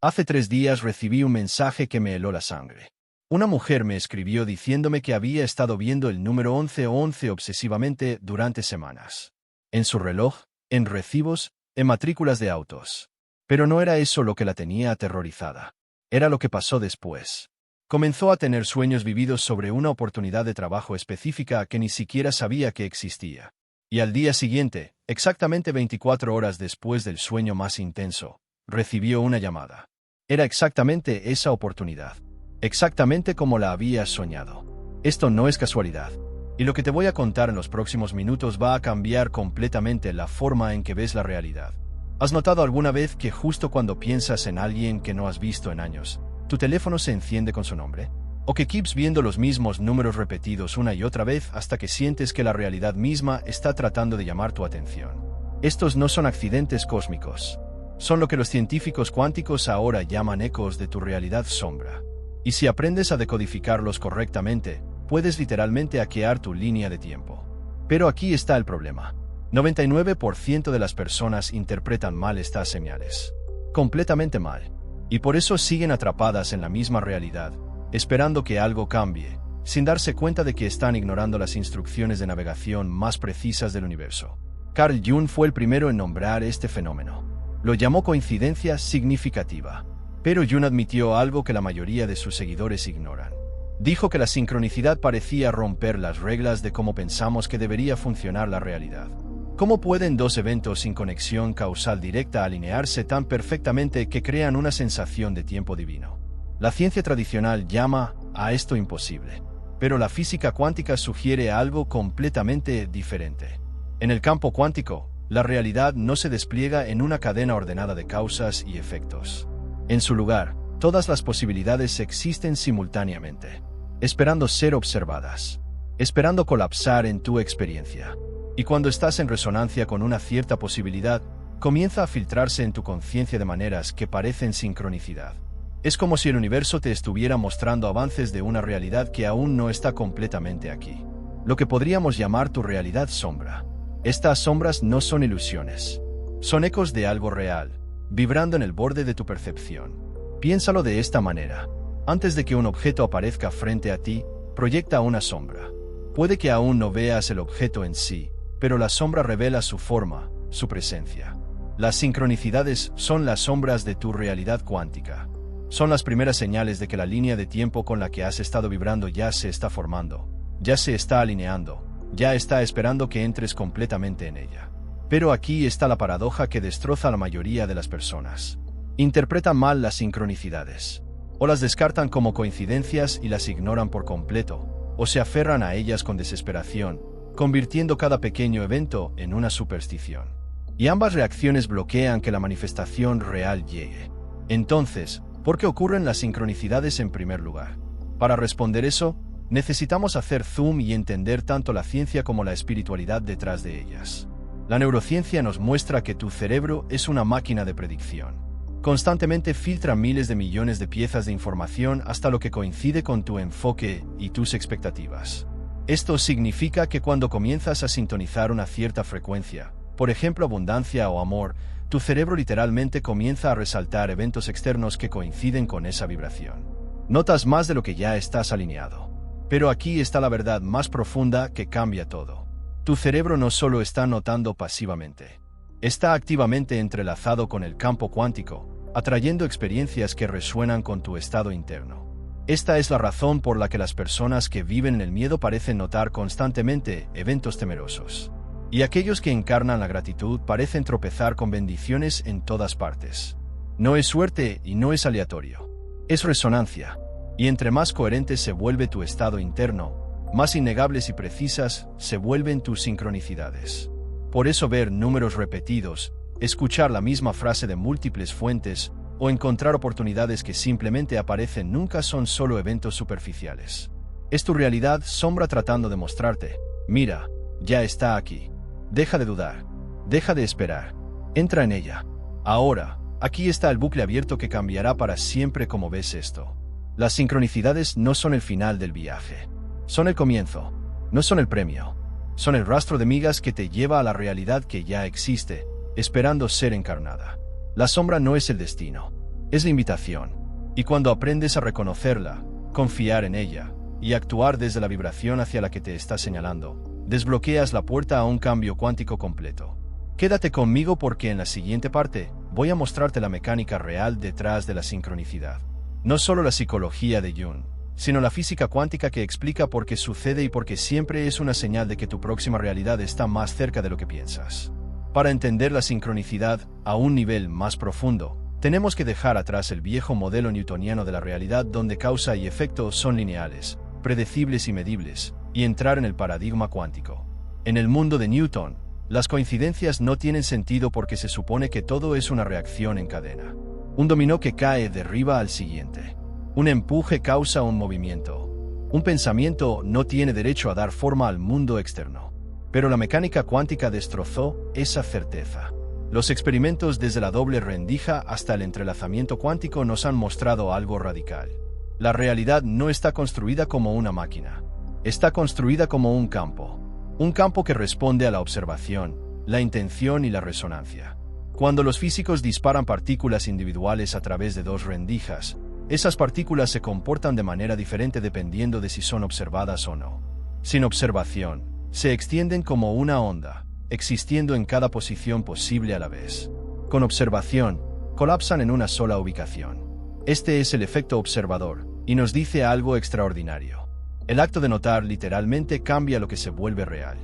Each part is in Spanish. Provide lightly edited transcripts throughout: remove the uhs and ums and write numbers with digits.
Hace 3 días recibí un mensaje que me heló la sangre. Una mujer me escribió diciéndome que había estado viendo el número 1111 obsesivamente durante semanas. En su reloj, en recibos, en matrículas de autos. Pero no era eso lo que la tenía aterrorizada. Era lo que pasó después. Comenzó a tener sueños vividos sobre una oportunidad de trabajo específica que ni siquiera sabía que existía. Y al día siguiente, exactamente 24 horas después del sueño más intenso, recibió una llamada. Era exactamente esa oportunidad. Exactamente como la había soñado. Esto no es casualidad. Y lo que te voy a contar en los próximos minutos va a cambiar completamente la forma en que ves la realidad. ¿Has notado alguna vez que justo cuando piensas en alguien que no has visto en años, tu teléfono se enciende con su nombre? ¿O que keeps viendo los mismos números repetidos una y otra vez hasta que sientes que la realidad misma está tratando de llamar tu atención? Estos no son accidentes cósmicos. Son lo que los científicos cuánticos ahora llaman ecos de tu realidad sombra. Y si aprendes a decodificarlos correctamente, puedes literalmente hackear tu línea de tiempo. Pero aquí está el problema. 99% de las personas interpretan mal estas señales. Completamente mal. Y por eso siguen atrapadas en la misma realidad, esperando que algo cambie, sin darse cuenta de que están ignorando las instrucciones de navegación más precisas del universo. Carl Jung fue el primero en nombrar este fenómeno. Lo llamó coincidencia significativa. Pero Jung admitió algo que la mayoría de sus seguidores ignoran. Dijo que la sincronicidad parecía romper las reglas de cómo pensamos que debería funcionar la realidad. ¿Cómo pueden dos eventos sin conexión causal directa alinearse tan perfectamente que crean una sensación de tiempo divino? La ciencia tradicional llama a esto imposible, pero la física cuántica sugiere algo completamente diferente. En el campo cuántico, la realidad no se despliega en una cadena ordenada de causas y efectos. En su lugar, todas las posibilidades existen simultáneamente, esperando ser observadas, esperando colapsar en tu experiencia. Y cuando estás en resonancia con una cierta posibilidad, comienza a filtrarse en tu conciencia de maneras que parecen sincronicidad. Es como si el universo te estuviera mostrando avances de una realidad que aún no está completamente aquí. Lo que podríamos llamar tu realidad sombra. Estas sombras no son ilusiones. Son ecos de algo real, vibrando en el borde de tu percepción. Piénsalo de esta manera. Antes de que un objeto aparezca frente a ti, proyecta una sombra. Puede que aún no veas el objeto en sí, pero la sombra revela su forma, su presencia. Las sincronicidades son las sombras de tu realidad cuántica. Son las primeras señales de que la línea de tiempo con la que has estado vibrando ya se está formando, ya se está alineando, ya está esperando que entres completamente en ella. Pero aquí está la paradoja que destroza a la mayoría de las personas. Interpretan mal las sincronicidades. O las descartan como coincidencias y las ignoran por completo, o se aferran a ellas con desesperación, convirtiendo cada pequeño evento en una superstición. Y ambas reacciones bloquean que la manifestación real llegue. Entonces, ¿por qué ocurren las sincronicidades en primer lugar? Para responder eso, necesitamos hacer zoom y entender tanto la ciencia como la espiritualidad detrás de ellas. La neurociencia nos muestra que tu cerebro es una máquina de predicción. Constantemente filtra miles de millones de piezas de información hasta lo que coincide con tu enfoque y tus expectativas. Esto significa que cuando comienzas a sintonizar una cierta frecuencia, por ejemplo abundancia o amor, tu cerebro literalmente comienza a resaltar eventos externos que coinciden con esa vibración. Notas más de lo que ya estás alineado. Pero aquí está la verdad más profunda que cambia todo. Tu cerebro no solo está notando pasivamente. Está activamente entrelazado con el campo cuántico, atrayendo experiencias que resuenan con tu estado interno. Esta es la razón por la que las personas que viven en el miedo parecen notar constantemente eventos temerosos. Y aquellos que encarnan la gratitud parecen tropezar con bendiciones en todas partes. No es suerte y no es aleatorio. Es resonancia. Y entre más coherente se vuelve tu estado interno, más innegables y precisas se vuelven tus sincronicidades. Por eso ver números repetidos, escuchar la misma frase de múltiples fuentes, o encontrar oportunidades que simplemente aparecen nunca son solo eventos superficiales. Es tu realidad sombra tratando de mostrarte, mira, ya está aquí. Deja de dudar, deja de esperar, entra en ella. Ahora, aquí está el bucle abierto que cambiará para siempre como ves esto. Las sincronicidades no son el final del viaje, son el comienzo, no son el premio, son el rastro de migas que te lleva a la realidad que ya existe, esperando ser encarnada. La sombra no es el destino. Es la invitación. Y cuando aprendes a reconocerla, confiar en ella, y actuar desde la vibración hacia la que te está señalando, desbloqueas la puerta a un cambio cuántico completo. Quédate conmigo porque en la siguiente parte voy a mostrarte la mecánica real detrás de la sincronicidad. No solo la psicología de Jung, sino la física cuántica que explica por qué sucede y por qué siempre es una señal de que tu próxima realidad está más cerca de lo que piensas. Para entender la sincronicidad a un nivel más profundo, tenemos que dejar atrás el viejo modelo newtoniano de la realidad donde causa y efecto son lineales, predecibles y medibles, y entrar en el paradigma cuántico. En el mundo de Newton, las coincidencias no tienen sentido porque se supone que todo es una reacción en cadena. Un dominó que cae derriba al siguiente. Un empuje causa un movimiento. Un pensamiento no tiene derecho a dar forma al mundo externo. Pero la mecánica cuántica destrozó esa certeza. Los experimentos desde la doble rendija hasta el entrelazamiento cuántico nos han mostrado algo radical. La realidad no está construida como una máquina. Está construida como un campo. Un campo que responde a la observación, la intención y la resonancia. Cuando los físicos disparan partículas individuales a través de dos rendijas, esas partículas se comportan de manera diferente dependiendo de si son observadas o no. Sin observación, se extienden como una onda, existiendo en cada posición posible a la vez. Con observación, colapsan en una sola ubicación. Este es el efecto observador, y nos dice algo extraordinario. El acto de notar literalmente cambia lo que se vuelve real.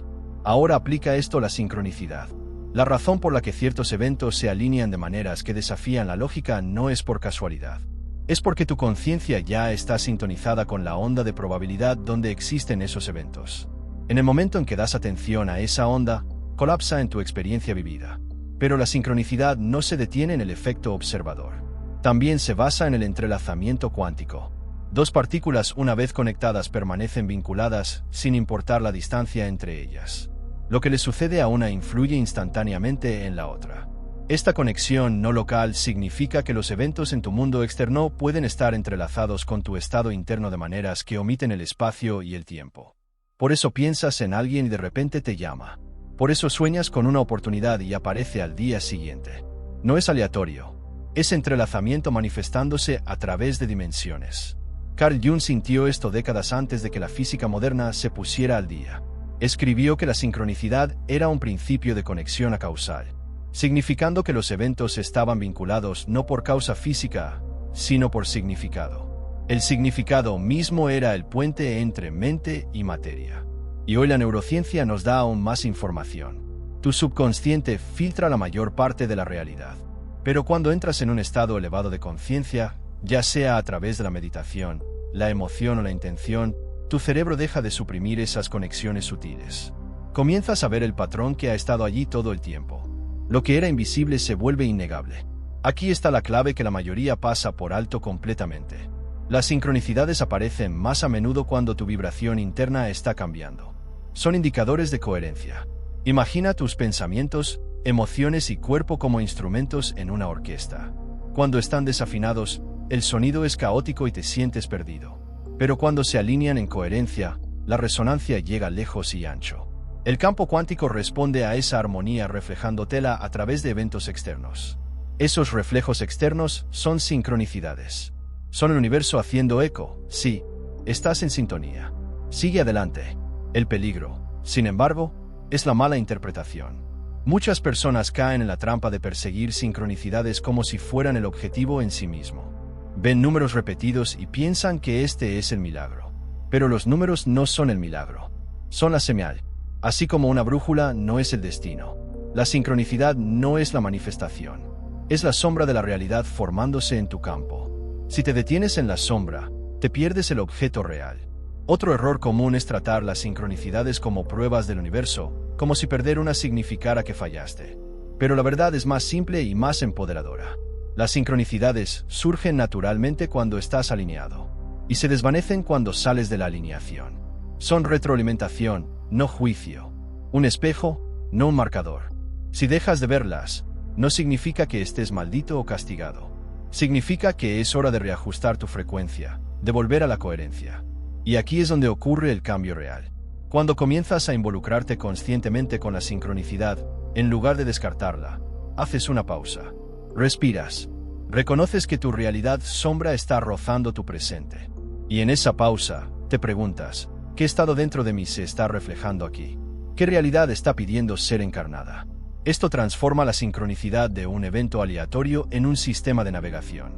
Ahora aplica esto la sincronicidad. La razón por la que ciertos eventos se alinean de maneras que desafían la lógica no es por casualidad. Es porque tu conciencia ya está sintonizada con la onda de probabilidad donde existen esos eventos. En el momento en que das atención a esa onda, colapsa en tu experiencia vivida. Pero la sincronicidad no se detiene en el efecto observador. También se basa en el entrelazamiento cuántico. Dos partículas una vez conectadas permanecen vinculadas sin importar la distancia entre ellas. Lo que le sucede a una influye instantáneamente en la otra. Esta conexión no local significa que los eventos en tu mundo externo pueden estar entrelazados con tu estado interno de maneras que omiten el espacio y el tiempo. Por eso piensas en alguien y de repente te llama. Por eso sueñas con una oportunidad y aparece al día siguiente. No es aleatorio. Es entrelazamiento manifestándose a través de dimensiones. Carl Jung sintió esto décadas antes de que la física moderna se pusiera al día. Escribió que la sincronicidad era un principio de conexión causal, significando que los eventos estaban vinculados no por causa física, sino por significado. El significado mismo era el puente entre mente y materia. Y hoy la neurociencia nos da aún más información. Tu subconsciente filtra la mayor parte de la realidad. Pero cuando entras en un estado elevado de conciencia, ya sea a través de la meditación, la emoción o la intención, tu cerebro deja de suprimir esas conexiones sutiles. Comienzas a ver el patrón que ha estado allí todo el tiempo. Lo que era invisible se vuelve innegable. Aquí está la clave que la mayoría pasa por alto completamente. Las sincronicidades aparecen más a menudo cuando tu vibración interna está cambiando. Son indicadores de coherencia. Imagina tus pensamientos, emociones y cuerpo como instrumentos en una orquesta. Cuando están desafinados, el sonido es caótico y te sientes perdido. Pero cuando se alinean en coherencia, la resonancia llega lejos y ancho. El campo cuántico responde a esa armonía reflejándotela a través de eventos externos. Esos reflejos externos son sincronicidades. Son el universo haciendo eco. Sí, estás en sintonía. Sigue adelante. El peligro, sin embargo, es la mala interpretación. Muchas personas caen en la trampa de perseguir sincronicidades como si fueran el objetivo en sí mismo. Ven números repetidos y piensan que este es el milagro. Pero los números no son el milagro. Son la señal. Así como una brújula no es el destino. La sincronicidad no es la manifestación. Es la sombra de la realidad formándose en tu campo. Si te detienes en la sombra, te pierdes el objeto real. Otro error común es tratar las sincronicidades como pruebas del universo, como si perder una significara que fallaste. Pero la verdad es más simple y más empoderadora. Las sincronicidades surgen naturalmente cuando estás alineado, y se desvanecen cuando sales de la alineación. Son retroalimentación, no juicio. Un espejo, no un marcador. Si dejas de verlas, no significa que estés maldito o castigado. Significa que es hora de reajustar tu frecuencia, de volver a la coherencia. Y aquí es donde ocurre el cambio real. Cuando comienzas a involucrarte conscientemente con la sincronicidad, en lugar de descartarla, haces una pausa. Respiras. Reconoces que tu realidad sombra está rozando tu presente. Y en esa pausa, te preguntas, ¿qué estado dentro de mí se está reflejando aquí? ¿Qué realidad está pidiendo ser encarnada? Esto transforma la sincronicidad de un evento aleatorio en un sistema de navegación.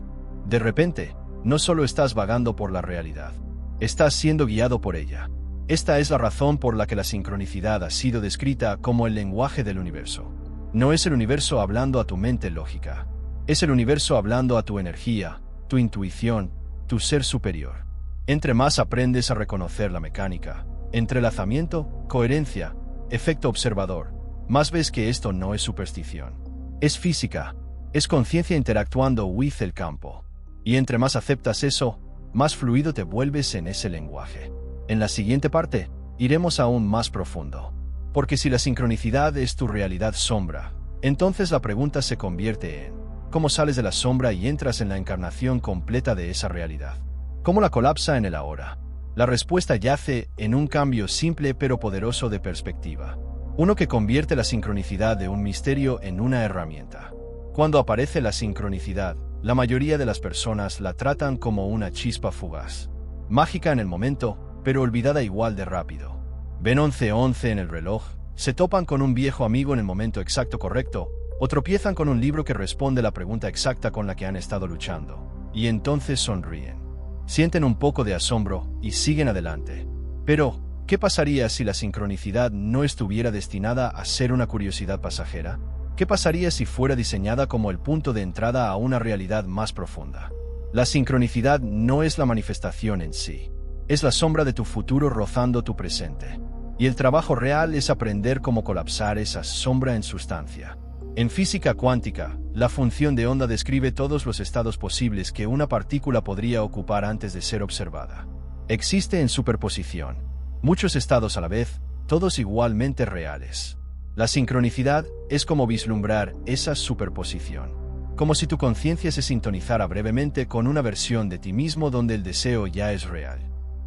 De repente, no solo estás vagando por la realidad, estás siendo guiado por ella. Esta es la razón por la que la sincronicidad ha sido descrita como el lenguaje del universo. No es el universo hablando a tu mente lógica. Es el universo hablando a tu energía, tu intuición, tu ser superior. Entre más aprendes a reconocer la mecánica, entrelazamiento, coherencia, efecto observador, más ves que esto no es superstición. Es física, es conciencia interactuando with el campo. Y entre más aceptas eso, más fluido te vuelves en ese lenguaje. En la siguiente parte, iremos aún más profundo. Porque si la sincronicidad es tu realidad sombra, entonces la pregunta se convierte en ¿cómo sales de la sombra y entras en la encarnación completa de esa realidad? ¿Cómo la colapsa en el ahora? La respuesta yace en un cambio simple pero poderoso de perspectiva. Uno que convierte la sincronicidad de un misterio en una herramienta. Cuando aparece la sincronicidad, la mayoría de las personas la tratan como una chispa fugaz. Mágica en el momento, pero olvidada igual de rápido. Ven 11:11 en el reloj, se topan con un viejo amigo en el momento exacto correcto, o tropiezan con un libro que responde la pregunta exacta con la que han estado luchando. Y entonces sonríen. Sienten un poco de asombro y siguen adelante. Pero, ¿qué pasaría si la sincronicidad no estuviera destinada a ser una curiosidad pasajera? ¿Qué pasaría si fuera diseñada como el punto de entrada a una realidad más profunda? La sincronicidad no es la manifestación en sí. Es la sombra de tu futuro rozando tu presente. Y el trabajo real es aprender cómo colapsar esa sombra en sustancia. En física cuántica, la función de onda describe todos los estados posibles que una partícula podría ocupar antes de ser observada. Existe en superposición. Muchos estados a la vez, todos igualmente reales. La sincronicidad es como vislumbrar esa superposición. Como si tu conciencia se sintonizara brevemente con una versión de ti mismo donde el deseo ya es real.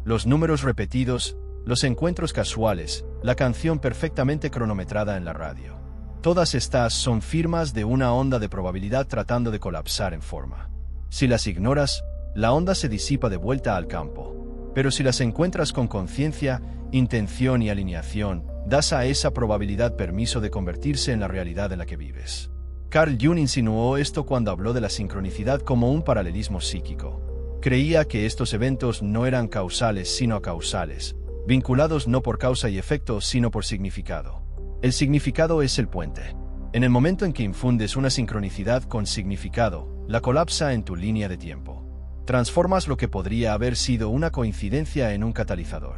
Los números repetidos, los encuentros casuales, la canción perfectamente cronometrada en la radio. Todas estas son firmas de una onda de probabilidad tratando de colapsar en forma. Si las ignoras, la onda se disipa de vuelta al campo. Pero si las encuentras con conciencia, intención y alineación, das a esa probabilidad permiso de convertirse en la realidad en la que vives. Carl Jung insinuó esto cuando habló de la sincronicidad como un paralelismo psíquico. Creía que estos eventos no eran causales sino acausales, vinculados no por causa y efecto sino por significado. El significado es el puente. En el momento en que infundes una sincronicidad con significado, la colapsa en tu línea de tiempo. Transformas lo que podría haber sido una coincidencia en un catalizador.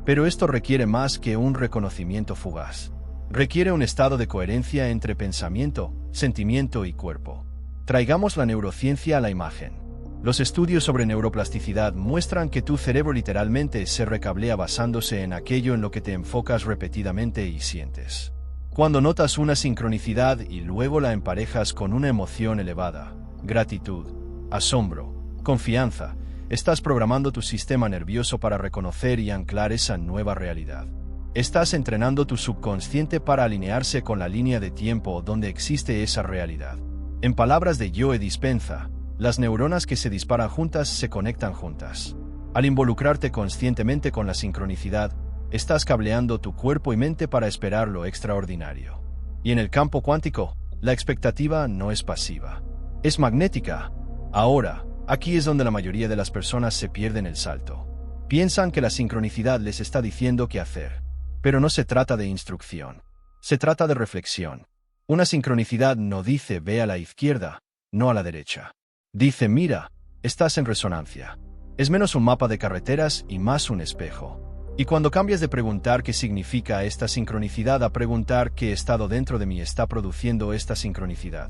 Pero esto requiere más que un reconocimiento fugaz. Requiere un estado de coherencia entre pensamiento, sentimiento y cuerpo. Traigamos la neurociencia a la imagen. Los estudios sobre neuroplasticidad muestran que tu cerebro literalmente se recablea basándose en aquello en lo que te enfocas repetidamente y sientes. Cuando notas una sincronicidad y luego la emparejas con una emoción elevada, gratitud, asombro, confianza, estás programando tu sistema nervioso para reconocer y anclar esa nueva realidad. Estás entrenando tu subconsciente para alinearse con la línea de tiempo donde existe esa realidad. En palabras de Joe Dispenza, las neuronas que se disparan juntas se conectan juntas. Al involucrarte conscientemente con la sincronicidad, estás cableando tu cuerpo y mente para esperar lo extraordinario. Y en el campo cuántico, la expectativa no es pasiva. Es magnética. Ahora, aquí es donde la mayoría de las personas se pierden el salto. Piensan que la sincronicidad les está diciendo qué hacer. Pero no se trata de instrucción. Se trata de reflexión. Una sincronicidad no dice ve a la izquierda, no a la derecha. Dice mira, estás en resonancia. Es menos un mapa de carreteras y más un espejo. Y cuando cambias de preguntar qué significa esta sincronicidad a preguntar qué estado dentro de mí está produciendo esta sincronicidad,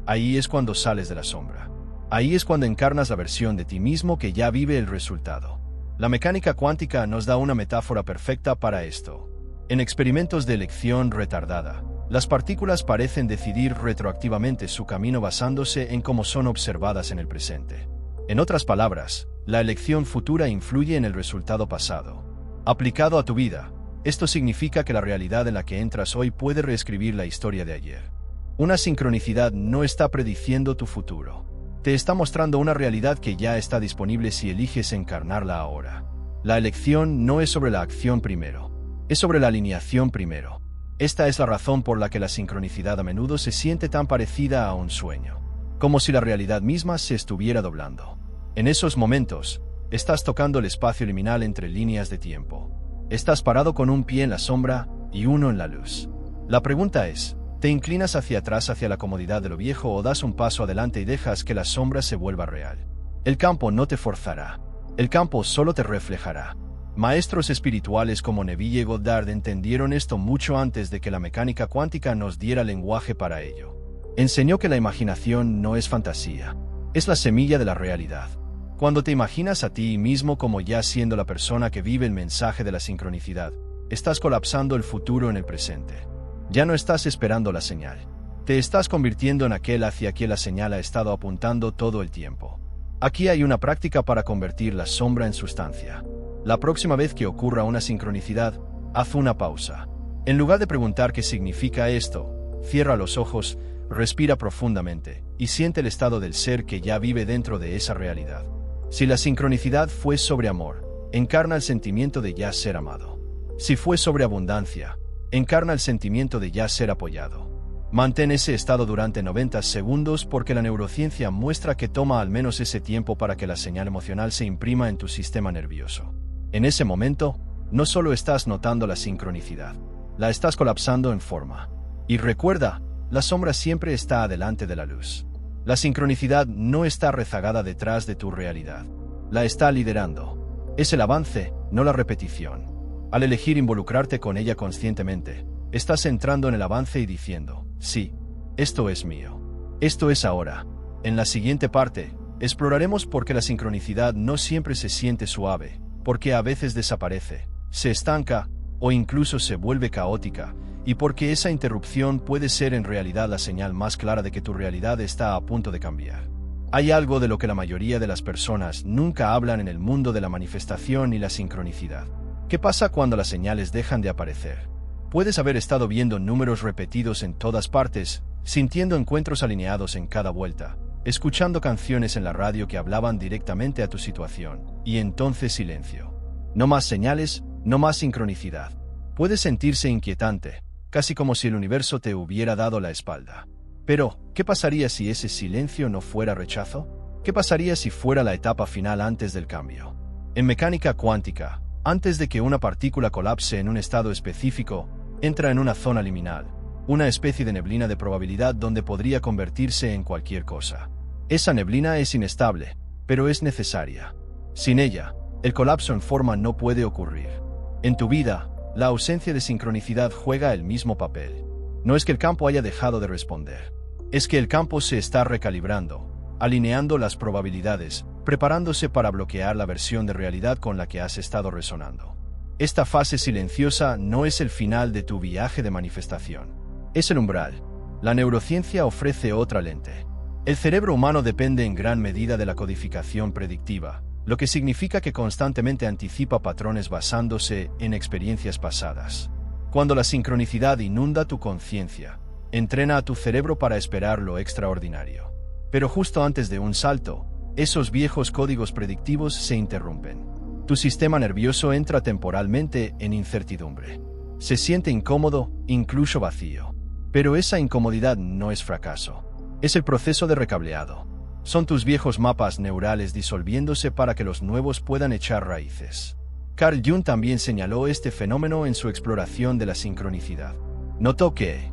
ahí es cuando sales de la sombra. Ahí es cuando encarnas la versión de ti mismo que ya vive el resultado. La mecánica cuántica nos da una metáfora perfecta para esto. En experimentos de elección retardada, las partículas parecen decidir retroactivamente su camino basándose en cómo son observadas en el presente. En otras palabras, la elección futura influye en el resultado pasado. Aplicado a tu vida, esto significa que la realidad en la que entras hoy puede reescribir la historia de ayer. Una sincronicidad no está prediciendo tu futuro. Te está mostrando una realidad que ya está disponible si eliges encarnarla ahora. La elección no es sobre la acción primero, es sobre la alineación primero. Esta es la razón por la que la sincronicidad a menudo se siente tan parecida a un sueño, como si la realidad misma se estuviera doblando. En esos momentos, estás tocando el espacio liminal entre líneas de tiempo. Estás parado con un pie en la sombra y uno en la luz. La pregunta es, ¿te inclinas hacia atrás hacia la comodidad de lo viejo o das un paso adelante y dejas que la sombra se vuelva real? El campo no te forzará. El campo solo te reflejará. Maestros espirituales como Neville y Goddard entendieron esto mucho antes de que la mecánica cuántica nos diera lenguaje para ello. Enseñó que la imaginación no es fantasía, es la semilla de la realidad. Cuando te imaginas a ti mismo como ya siendo la persona que vive el mensaje de la sincronicidad, estás colapsando el futuro en el presente. Ya no estás esperando la señal. Te estás convirtiendo en aquel hacia quien la señal ha estado apuntando todo el tiempo. Aquí hay una práctica para convertir la sombra en sustancia. La próxima vez que ocurra una sincronicidad, haz una pausa. En lugar de preguntar qué significa esto, cierra los ojos, respira profundamente y siente el estado del ser que ya vive dentro de esa realidad. Si la sincronicidad fue sobre amor, encarna el sentimiento de ya ser amado. Si fue sobre abundancia, encarna el sentimiento de ya ser apoyado. Mantén ese estado durante 90 segundos porque la neurociencia muestra que toma al menos ese tiempo para que la señal emocional se imprima en tu sistema nervioso. En ese momento, no solo estás notando la sincronicidad, la estás colapsando en forma. Y recuerda, la sombra siempre está adelante de la luz. La sincronicidad no está rezagada detrás de tu realidad. La está liderando. Es el avance, no la repetición. Al elegir involucrarte con ella conscientemente, estás entrando en el avance y diciendo, sí, esto es mío. Esto es ahora. En la siguiente parte, exploraremos por qué la sincronicidad no siempre se siente suave, porque a veces desaparece, se estanca o incluso se vuelve caótica, y porque esa interrupción puede ser en realidad la señal más clara de que tu realidad está a punto de cambiar. Hay algo de lo que la mayoría de las personas nunca hablan en el mundo de la manifestación y la sincronicidad. ¿Qué pasa cuando las señales dejan de aparecer? Puedes haber estado viendo números repetidos en todas partes, sintiendo encuentros alineados en cada vuelta, escuchando canciones en la radio que hablaban directamente a tu situación, y entonces silencio. No más señales, no más sincronicidad. Puede sentirse inquietante, casi como si el universo te hubiera dado la espalda. Pero, ¿qué pasaría si ese silencio no fuera rechazo? ¿Qué pasaría si fuera la etapa final antes del cambio? En mecánica cuántica, antes de que una partícula colapse en un estado específico, entra en una zona liminal, una especie de neblina de probabilidad donde podría convertirse en cualquier cosa. Esa neblina es inestable, pero es necesaria. Sin ella, el colapso en forma no puede ocurrir. En tu vida, la ausencia de sincronicidad juega el mismo papel. No es que el campo haya dejado de responder. Es que el campo se está recalibrando, alineando las probabilidades, preparándose para bloquear la versión de realidad con la que has estado resonando. Esta fase silenciosa no es el final de tu viaje de manifestación. Es el umbral. La neurociencia ofrece otra lente. El cerebro humano depende en gran medida de la codificación predictiva, lo que significa que constantemente anticipa patrones basándose en experiencias pasadas. Cuando la sincronicidad inunda tu conciencia, entrena a tu cerebro para esperar lo extraordinario. Pero justo antes de un salto, esos viejos códigos predictivos se interrumpen. Tu sistema nervioso entra temporalmente en incertidumbre. Se siente incómodo, incluso vacío. Pero esa incomodidad no es fracaso. Es el proceso de recableado. Son tus viejos mapas neurales disolviéndose para que los nuevos puedan echar raíces. Carl Jung también señaló este fenómeno en su exploración de la sincronicidad. Notó que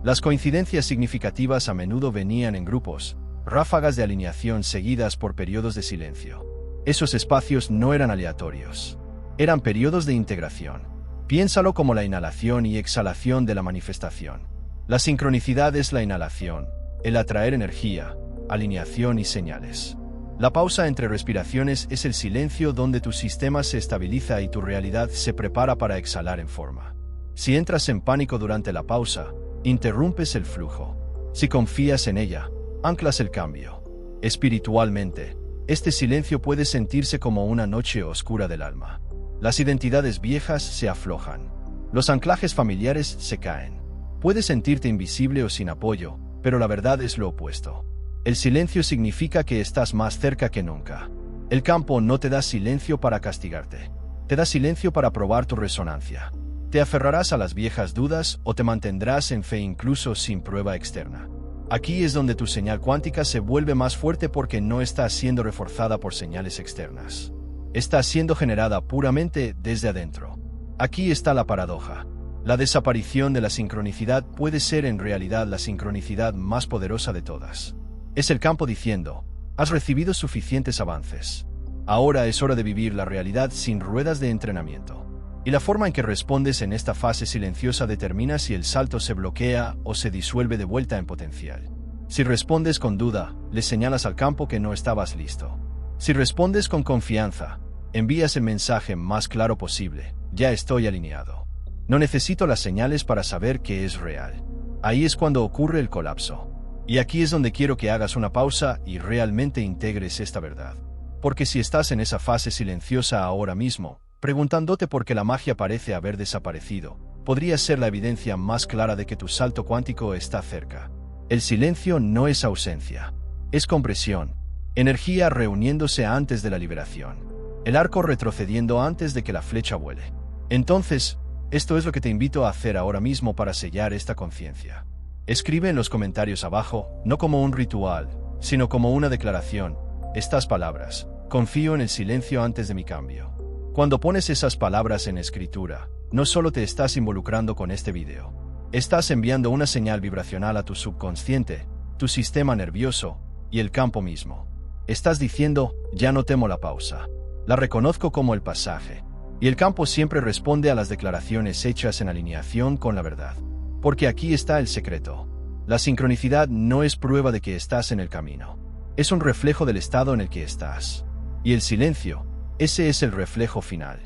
las coincidencias significativas a menudo venían en grupos, ráfagas de alineación seguidas por periodos de silencio. Esos espacios no eran aleatorios. Eran periodos de integración. Piénsalo como la inhalación y exhalación de la manifestación. La sincronicidad es la inhalación, el atraer energía, alineación y señales. La pausa entre respiraciones es el silencio donde tu sistema se estabiliza y tu realidad se prepara para exhalar en forma. Si entras en pánico durante la pausa, interrumpes el flujo. Si confías en ella, anclas el cambio. Espiritualmente, este silencio puede sentirse como una noche oscura del alma. Las identidades viejas se aflojan. Los anclajes familiares se caen. Puedes sentirte invisible o sin apoyo, pero la verdad es lo opuesto. El silencio significa que estás más cerca que nunca. El campo no te da silencio para castigarte. Te da silencio para probar tu resonancia. ¿Te aferrarás a las viejas dudas o te mantendrás en fe incluso sin prueba externa? Aquí es donde tu señal cuántica se vuelve más fuerte porque no está siendo reforzada por señales externas. Está siendo generada puramente desde adentro. Aquí está la paradoja. La desaparición de la sincronicidad puede ser en realidad la sincronicidad más poderosa de todas. Es el campo diciendo, has recibido suficientes avances. Ahora es hora de vivir la realidad sin ruedas de entrenamiento. Y la forma en que respondes en esta fase silenciosa determina si el salto se bloquea o se disuelve de vuelta en potencial. Si respondes con duda, le señalas al campo que no estabas listo. Si respondes con confianza, envías el mensaje más claro posible, ya estoy alineado. No necesito las señales para saber que es real. Ahí es cuando ocurre el colapso. Y aquí es donde quiero que hagas una pausa y realmente integres esta verdad. Porque si estás en esa fase silenciosa ahora mismo, preguntándote por qué la magia parece haber desaparecido, podría ser la evidencia más clara de que tu salto cuántico está cerca. El silencio no es ausencia, es compresión, energía reuniéndose antes de la liberación, el arco retrocediendo antes de que la flecha vuele. Entonces, esto es lo que te invito a hacer ahora mismo para sellar esta conciencia. Escribe en los comentarios abajo, no como un ritual, sino como una declaración, estas palabras: confío en el silencio antes de mi cambio. Cuando pones esas palabras en escritura, no solo te estás involucrando con este video, estás enviando una señal vibracional a tu subconsciente, tu sistema nervioso y el campo mismo. Estás diciendo, ya no temo la pausa, la reconozco como el pasaje. Y el campo siempre responde a las declaraciones hechas en alineación con la verdad. Porque aquí está el secreto. La sincronicidad no es prueba de que estás en el camino. Es un reflejo del estado en el que estás. Y el silencio, ese es el reflejo final.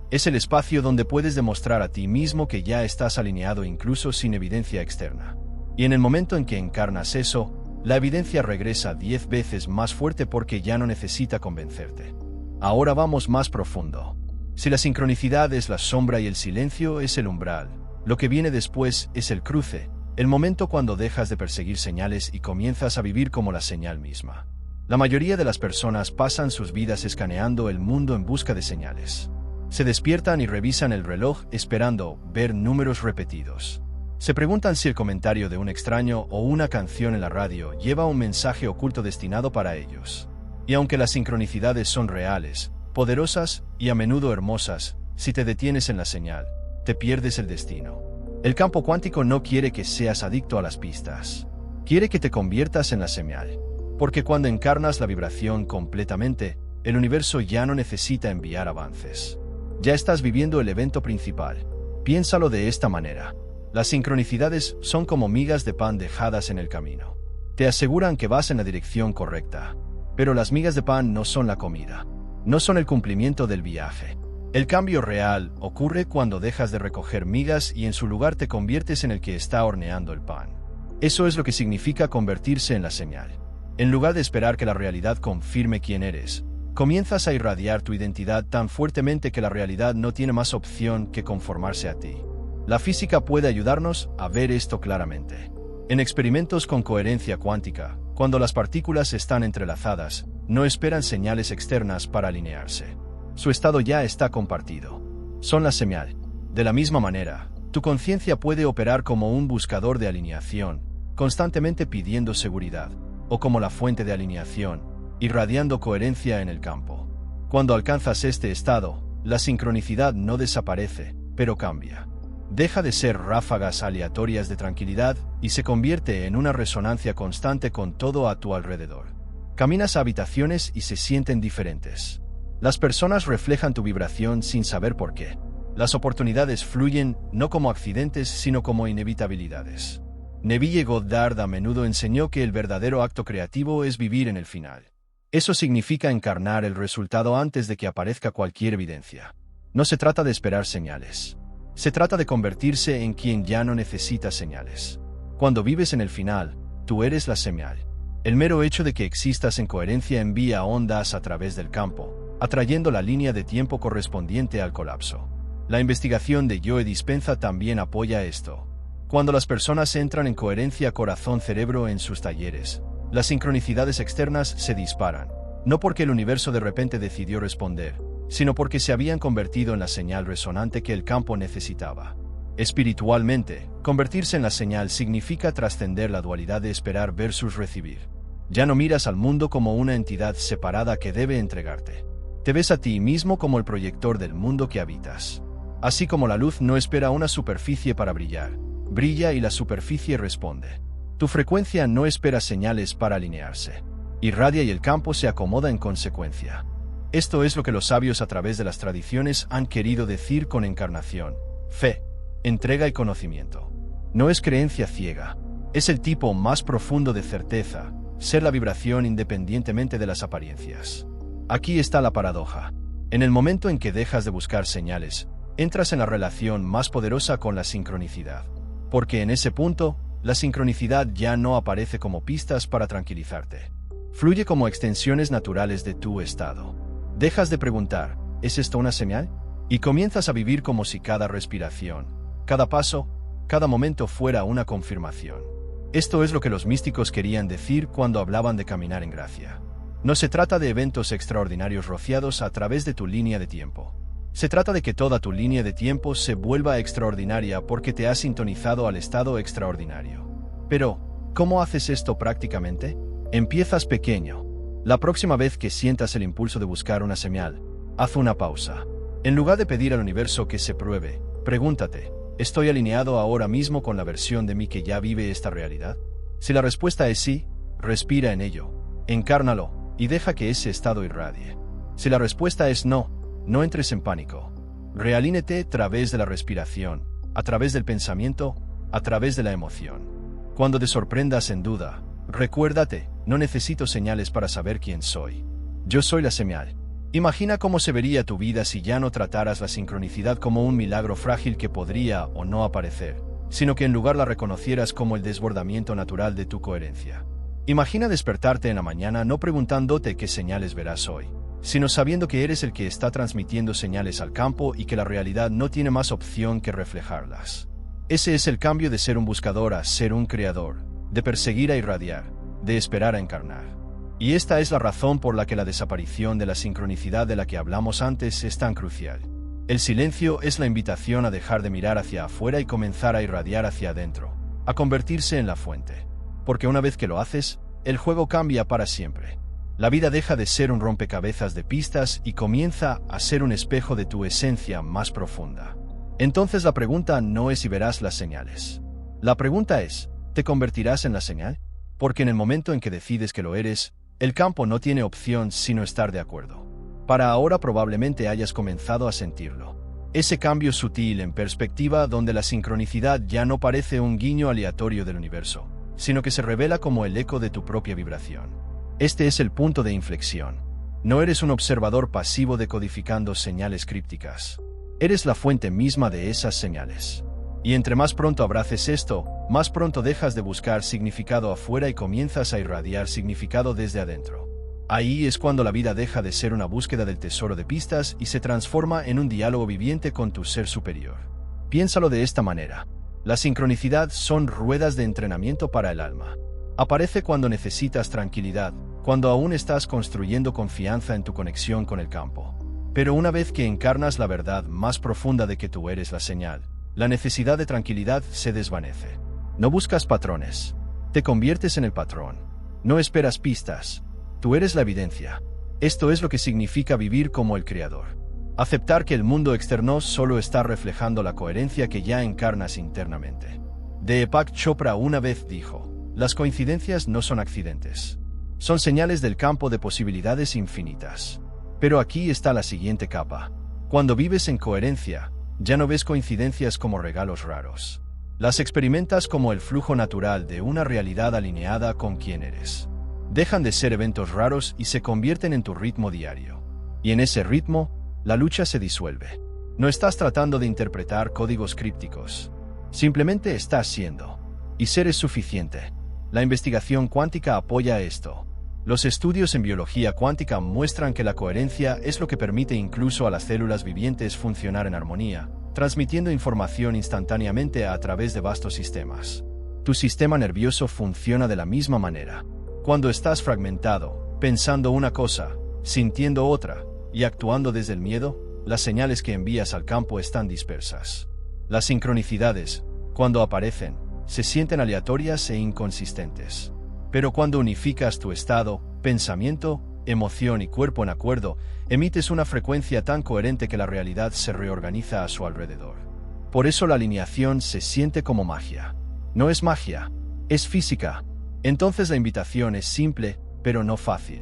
Es el espacio donde puedes demostrar a ti mismo que ya estás alineado incluso sin evidencia externa. Y en el momento en que encarnas eso, la evidencia regresa 10 veces más fuerte porque ya no necesita convencerte. Ahora vamos más profundo. Si la sincronicidad es la sombra y el silencio es el umbral, lo que viene después es el cruce, el momento cuando dejas de perseguir señales y comienzas a vivir como la señal misma. La mayoría de las personas pasan sus vidas escaneando el mundo en busca de señales. Se despiertan y revisan el reloj esperando ver números repetidos. Se preguntan si el comentario de un extraño o una canción en la radio lleva un mensaje oculto destinado para ellos. Y aunque las sincronicidades son reales, poderosas y a menudo hermosas, si te detienes en la señal, te pierdes el destino. El campo cuántico no quiere que seas adicto a las pistas. Quiere que te conviertas en la señal. Porque cuando encarnas la vibración completamente, el universo ya no necesita enviar avances. Ya estás viviendo el evento principal. Piénsalo de esta manera. Las sincronicidades son como migas de pan dejadas en el camino. Te aseguran que vas en la dirección correcta. Pero las migas de pan no son la comida. No son el cumplimiento del viaje. El cambio real ocurre cuando dejas de recoger migas y en su lugar te conviertes en el que está horneando el pan. Eso es lo que significa convertirse en la señal. En lugar de esperar que la realidad confirme quién eres, comienzas a irradiar tu identidad tan fuertemente que la realidad no tiene más opción que conformarse a ti. La física puede ayudarnos a ver esto claramente. En experimentos con coherencia cuántica, cuando las partículas están entrelazadas, no esperan señales externas para alinearse. Su estado ya está compartido. Son la señal. De la misma manera, tu conciencia puede operar como un buscador de alineación, constantemente pidiendo seguridad, o como la fuente de alineación, irradiando coherencia en el campo. Cuando alcanzas este estado, la sincronicidad no desaparece, pero cambia. Deja de ser ráfagas aleatorias de tranquilidad y se convierte en una resonancia constante con todo a tu alrededor. Caminas a habitaciones y se sienten diferentes. Las personas reflejan tu vibración sin saber por qué. Las oportunidades fluyen no como accidentes, sino como inevitabilidades. Neville Goddard a menudo enseñó que el verdadero acto creativo es vivir en el final. Eso significa encarnar el resultado antes de que aparezca cualquier evidencia. No se trata de esperar señales. Se trata de convertirse en quien ya no necesita señales. Cuando vives en el final, tú eres la señal. El mero hecho de que existas en coherencia envía ondas a través del campo, atrayendo la línea de tiempo correspondiente al colapso. La investigación de Joe Dispenza también apoya esto. Cuando las personas entran en coherencia corazón-cerebro en sus talleres, Las sincronicidades externas se disparan, no porque el universo de repente decidió responder, sino porque se habían convertido en la señal resonante que el campo necesitaba. Espiritualmente, convertirse en la señal significa trascender la dualidad de esperar versus recibir. Ya no miras al mundo como una entidad separada que debe entregarte. Te ves a ti mismo como el proyector del mundo que habitas. Así como la luz no espera una superficie para brillar, brilla y la superficie responde. Tu frecuencia no espera señales para alinearse. Irradia y el campo se acomoda en consecuencia. Esto es lo que los sabios a través de las tradiciones han querido decir con encarnación, fe, entrega y conocimiento. No es creencia ciega, es el tipo más profundo de certeza, ser la vibración independientemente de las apariencias. Aquí está la paradoja. En el momento en que dejas de buscar señales, entras en la relación más poderosa con la sincronicidad. Porque en ese punto, la sincronicidad ya no aparece como pistas para tranquilizarte. Fluye como extensiones naturales de tu estado. Dejas de preguntar, ¿es esto una señal? Y comienzas a vivir como si cada respiración, cada paso, cada momento fuera una confirmación. Esto es lo que los místicos querían decir cuando hablaban de caminar en gracia. No se trata de eventos extraordinarios rociados a través de tu línea de tiempo. Se trata de que toda tu línea de tiempo se vuelva extraordinaria porque te has sintonizado al estado extraordinario. Pero, ¿cómo haces esto prácticamente? Empiezas pequeño. La próxima vez que sientas el impulso de buscar una señal, haz una pausa. En lugar de pedir al universo que se pruebe, pregúntate, ¿estoy alineado ahora mismo con la versión de mí que ya vive esta realidad? Si la respuesta es sí, respira en ello, encárnalo y deja que ese estado irradie. Si la respuesta es no, no entres en pánico. Realínete a través de la respiración, a través del pensamiento, a través de la emoción. Cuando te sorprendas en duda, recuérdate, no necesito señales para saber quién soy. Yo soy la señal. Imagina cómo se vería tu vida si ya no trataras la sincronicidad como un milagro frágil que podría o no aparecer, sino que en lugar la reconocieras como el desbordamiento natural de tu coherencia. Imagina despertarte en la mañana no preguntándote qué señales verás hoy, sino sabiendo que eres el que está transmitiendo señales al campo y que la realidad no tiene más opción que reflejarlas. Ese es el cambio de ser un buscador a ser un creador, de perseguir a irradiar, de esperar a encarnar. Y esta es la razón por la que la desaparición de la sincronicidad de la que hablamos antes es tan crucial. El silencio es la invitación a dejar de mirar hacia afuera y comenzar a irradiar hacia adentro, a convertirse en la fuente. Porque una vez que lo haces, el juego cambia para siempre. La vida deja de ser un rompecabezas de pistas y comienza a ser un espejo de tu esencia más profunda. Entonces la pregunta no es si verás las señales. La pregunta es, ¿te convertirás en la señal? Porque en el momento en que decides que lo eres, el campo no tiene opción sino estar de acuerdo. Para ahora probablemente hayas comenzado a sentirlo. Ese cambio sutil en perspectiva donde la sincronicidad ya no parece un guiño aleatorio del universo, sino que se revela como el eco de tu propia vibración. Este es el punto de inflexión. No eres un observador pasivo decodificando señales crípticas. Eres la fuente misma de esas señales. Y entre más pronto abraces esto, más pronto dejas de buscar significado afuera y comienzas a irradiar significado desde adentro. Ahí es cuando la vida deja de ser una búsqueda del tesoro de pistas y se transforma en un diálogo viviente con tu ser superior. Piénsalo de esta manera. La sincronicidad son ruedas de entrenamiento para el alma. Aparece cuando necesitas tranquilidad, cuando aún estás construyendo confianza en tu conexión con el campo. Pero una vez que encarnas la verdad más profunda de que tú eres la señal, la necesidad de tranquilidad se desvanece. No buscas patrones. Te conviertes en el patrón. No esperas pistas. Tú eres la evidencia. Esto es lo que significa vivir como el creador. Aceptar que el mundo externo solo está reflejando la coherencia que ya encarnas internamente. Deepak Chopra una vez dijo, las coincidencias no son accidentes. Son señales del campo de posibilidades infinitas. Pero aquí está la siguiente capa. Cuando vives en coherencia, ya no ves coincidencias como regalos raros. Las experimentas como el flujo natural de una realidad alineada con quien eres. Dejan de ser eventos raros y se convierten en tu ritmo diario. Y en ese ritmo, la lucha se disuelve. No estás tratando de interpretar códigos crípticos. Simplemente estás siendo. Y ser es suficiente. La investigación cuántica apoya esto. Los estudios en biología cuántica muestran que la coherencia es lo que permite incluso a las células vivientes funcionar en armonía, transmitiendo información instantáneamente a través de vastos sistemas. Tu sistema nervioso funciona de la misma manera. Cuando estás fragmentado, pensando una cosa, sintiendo otra, y actuando desde el miedo, las señales que envías al campo están dispersas. Las sincronicidades, cuando aparecen, se sienten aleatorias e inconsistentes. Pero cuando unificas tu estado, pensamiento, emoción y cuerpo en acuerdo, emites una frecuencia tan coherente que la realidad se reorganiza a su alrededor. Por eso la alineación se siente como magia. No es magia, es física. Entonces la invitación es simple, pero no fácil.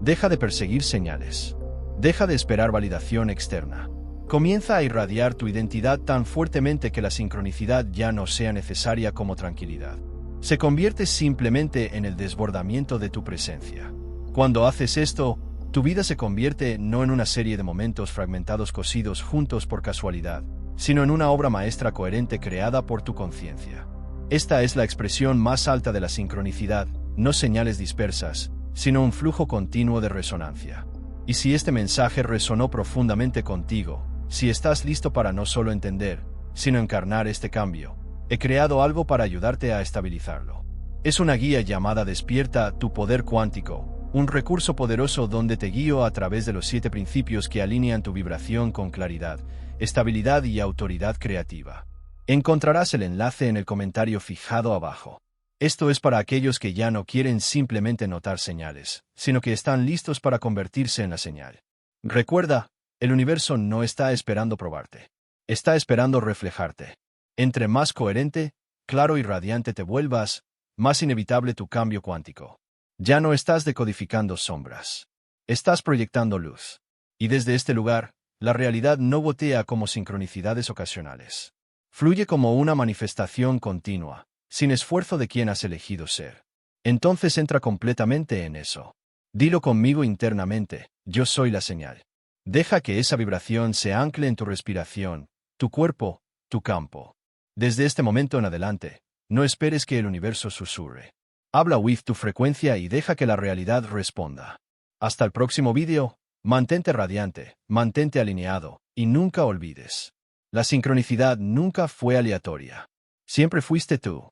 Deja de perseguir señales. Deja de esperar validación externa. Comienza a irradiar tu identidad tan fuertemente que la sincronicidad ya no sea necesaria como tranquilidad. Se convierte simplemente en el desbordamiento de tu presencia. Cuando haces esto, tu vida se convierte no en una serie de momentos fragmentados cosidos juntos por casualidad, sino en una obra maestra coherente creada por tu conciencia. Esta es la expresión más alta de la sincronicidad, no señales dispersas, sino un flujo continuo de resonancia. Y si este mensaje resonó profundamente contigo, si estás listo para no solo entender, sino encarnar este cambio, he creado algo para ayudarte a estabilizarlo. Es una guía llamada Despierta tu poder cuántico, un recurso poderoso donde te guío a través de los 7 principios que alinean tu vibración con claridad, estabilidad y autoridad creativa. Encontrarás el enlace en el comentario fijado abajo. Esto es para aquellos que ya no quieren simplemente notar señales, sino que están listos para convertirse en la señal. Recuerda, el universo no está esperando probarte. Está esperando reflejarte. Entre más coherente, claro y radiante te vuelvas, más inevitable tu cambio cuántico. Ya no estás decodificando sombras. Estás proyectando luz. Y desde este lugar, la realidad no gotea como sincronicidades ocasionales. Fluye como una manifestación continua, sin esfuerzo de quien has elegido ser. Entonces entra completamente en eso. Dilo conmigo internamente, yo soy la señal. Deja que esa vibración se ancle en tu respiración, tu cuerpo, tu campo. Desde este momento en adelante, no esperes que el universo susurre. Habla with tu frecuencia y deja que la realidad responda. Hasta el próximo vídeo, mantente radiante, mantente alineado, y nunca olvides. La sincronicidad nunca fue aleatoria. Siempre fuiste tú.